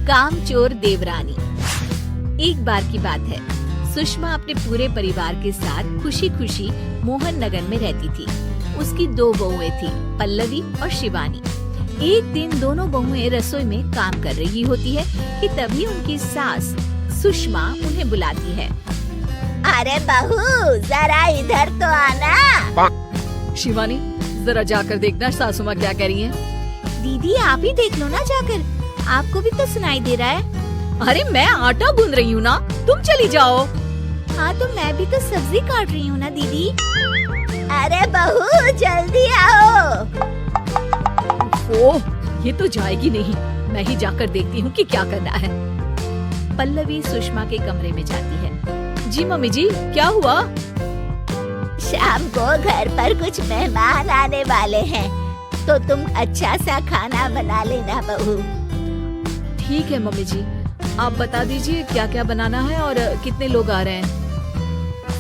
कामचोर देवरानी। एक बार की बात है, सुषमा अपने पूरे परिवार के साथ खुशी खुशी मोहन नगर में रहती थी। उसकी 2 बहुएं थी, पल्लवी और शिवानी। एक दिन दोनों बहुएं रसोई में काम कर रही होती है कि तभी उनकी सास सुषमा उन्हें बुलाती है। अरे बहू, जरा इधर तो आना। शिवानी, जरा जाकर देखना सासू माँ क्या कह रही हैं। दीदी आप ही देख लो ना जाकर, आपको भी तो सुनाई दे रहा है। अरे मैं आटा गूंद रही हूँ ना, तुम चली जाओ। हाँ तो मैं भी तो सब्जी काट रही हूँ ना दीदी। अरे बहू जल्दी आओ। ओह, ये तो जाएगी नहीं, मैं ही जाकर देखती हूँ कि क्या करना है। पल्लवी सुषमा के कमरे में जाती है। जी मम्मी जी, क्या हुआ? शाम को घर पर कुछ मेहमान आने वाले हैं, तो तुम अच्छा सा खाना बना लेना बहू। ठीक है मम्मी जी, आप बता दीजिए क्या क्या बनाना है और कितने लोग आ रहे हैं।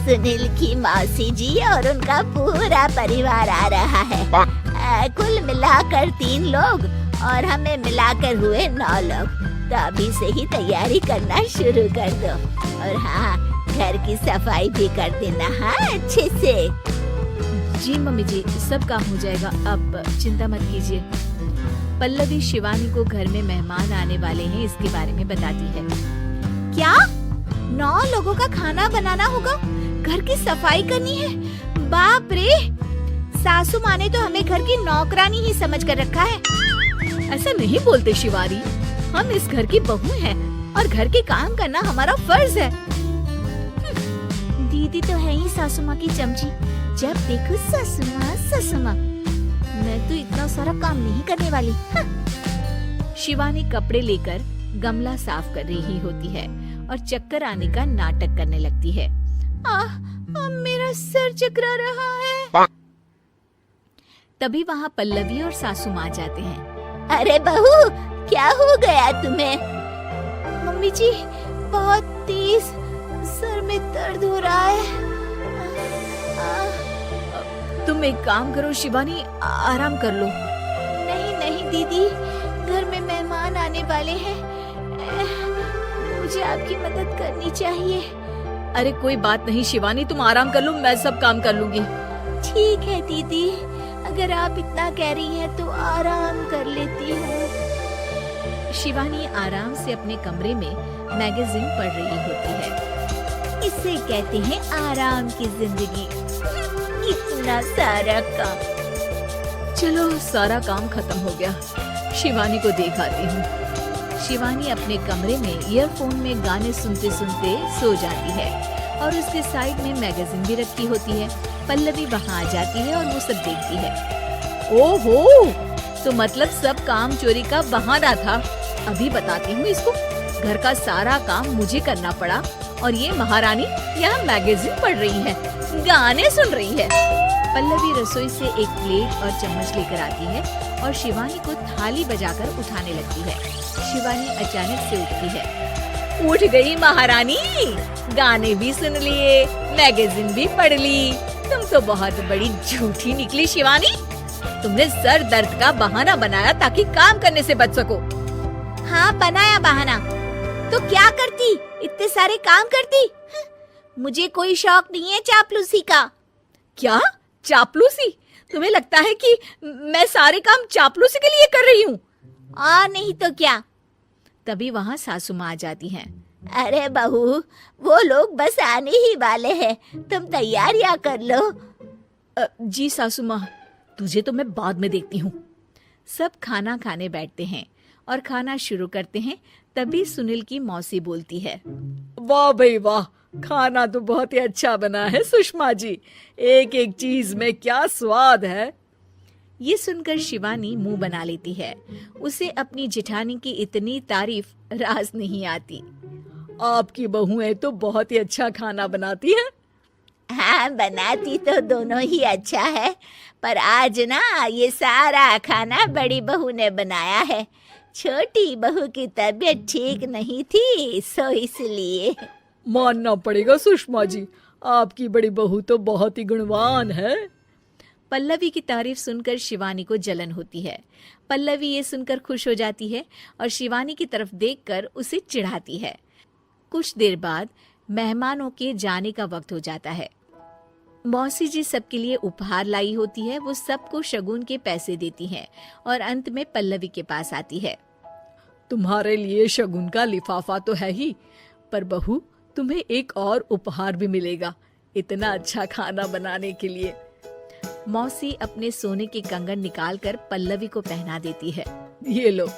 सुनील की मौसी जी और उनका पूरा परिवार आ रहा है। कुल मिलाकर 3 लोग और हमें मिलाकर हुए 9 लोग। तो अभी से ही तैयारी करना शुरू कर दो। और हाँ, घर की सफाई भी कर देना, हाँ अच्छे से। जी मम्मी जी, सब काम हो जाएगा, आप चिंता मत कीजिए। पल्लवी शिवानी को घर में मेहमान आने वाले हैं इसके बारे में बताती है। क्या 9 लोगों का खाना बनाना होगा, घर की सफाई करनी है? बाप रे, सासू माँ ने तो हमें घर की नौकरानी ही समझ कर रखा है। ऐसा नहीं बोलते शिवानी, हम इस घर की बहू हैं और घर के काम करना हमारा फर्ज है। दीदी तो है ही सासू माँ की चमची, जब देखो सासू माँ। मैं तो इतना सारा काम नहीं करने वाली। शिवानी कपड़े लेकर गमला साफ कर रही होती है और चक्कर आने का नाटक करने लगती है। मेरा सर चकरा रहा है। तभी वहाँ पल्लवी और सासू माँ जाते हैं। अरे बहू, क्या हो गया तुम्हें? मम्मी जी, बहुत तेज सर में दर्द हो रहा है। तुम एक काम करो शिवानी, आराम कर लो। नहीं दीदी, घर में मेहमान आने वाले हैं, मुझे आपकी मदद करनी चाहिए। अरे कोई बात नहीं शिवानी, तुम आराम कर लो, मैं सब काम कर लूंगी। ठीक है दीदी, अगर आप इतना कह रही हैं तो आराम कर लेती हूँ। शिवानी आराम से अपने कमरे में मैगजीन पढ़ रही होती है। इसे कहते हैं आराम की जिंदगी। इतना सारा काम। चलो सारा काम खत्म हो गया, शिवानी को देख आती हूँ। शिवानी अपने कमरे में ईयरफोन में गाने सुनते सुनते सो जाती है और उसके साइड में मैगजीन भी रखी होती है। पल्लवी वहाँ आ जाती है और वो सब देखती है। ओहो, तो मतलब सब काम चोरी का बहाना था। अभी बताती हूँ इसको। घर का सारा काम मुझे करना पड़ा और ये महारानी यहाँ मैगजीन पढ़ रही है, गाने सुन रही है। पल्लवी रसोई से एक प्लेट और चम्मच लेकर आती है और शिवानी को थाली बजाकर उठाने लगती है। शिवानी अचानक से उठती है। उठ गई महारानी, गाने भी सुन लिए, मैगजीन भी पढ़ ली। तुम तो बहुत बड़ी झूठी निकली शिवानी। तुमने सर दर्द का बहाना बनाया ताकि काम करने से बच सको। हाँ बनाया बहाना, तो क्या करती, इतने सारे काम करती। मुझे कोई शौक नहीं है चापलूसी का। क्या चापलूसी? तुम्हें लगता है कि मैं सारे काम चापलूसी के लिए कर रही हूँ? नहीं तो क्या। तभी वहाँ सासू माँ आ जाती हैं। अरे बहू, वो लोग बस आने ही वाले हैं, तुम तैयारियां कर लो। जी सासू माँ, तुझे तो मैं बाद में देखती हूँ। सब खाना खाने बैठते हैं और खाना शुरू करते हैं। तभी सुनील की मौसी बोलती है। वाह भाई वाह, खाना तो बहुत ही अच्छा बना है सुषमा जी, एक एक चीज में क्या स्वाद है। ये सुनकर शिवानी मुंह बना लेती है। उसे अपनी जेठानी की इतनी तारीफ रास नहीं आती। आपकी बहुएं तो बहुत ही अच्छा खाना बनाती हैं। हाँ, बनाती तो दोनों ही अच्छा है, पर आज ना ये सारा खाना बड़ी बहू ने बनाया है। छोटी बहू की तबीयत ठीक नहीं थी, सो इसलिए। मानना पड़ेगा सुषमा जी, आपकी बड़ी बहू तो बहुत ही गुणवान है। पल्लवी की तारीफ सुनकर शिवानी को जलन होती है। पल्लवी ये सुनकर खुश हो जाती है और शिवानी की तरफ देखकर उसे चिढ़ाती है। कुछ देर बाद मेहमानों के जाने का वक्त हो जाता है। मौसी जी सबके लिए उपहार लाई होती है। वो सबको शगुन के पैसे देती हैं और अंत में पल्लवी के पास आती है। तुम्हारे लिए शगुन का लिफाफा तो है ही, पर बहू तुम्हें एक और उपहार भी मिलेगा इतना अच्छा खाना बनाने के लिए। मौसी अपने सोने के कंगन निकालकर पल्लवी को पहना देती है। ये लो,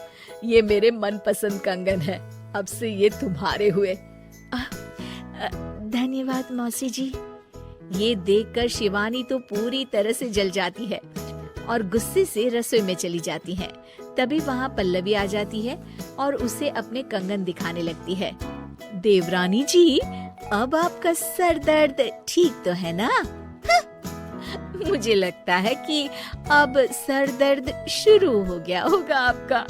ये मेरे मनपसंद कंगन है, अब से ये तुम्हारे हुए। धन्यवाद मौसी जी। ये देखकर शिवानी तो पूरी तरह से जल जाती है और गुस्से से रसोई में चली जाती है। तभी वहाँ पल्लवी आ जाती है और उसे अपने कंगन दिखाने लगती है। देवरानी जी, अब आपका सर दर्द ठीक तो है ना? मुझे लगता है कि अब सर दर्द शुरू हो गया होगा आपका।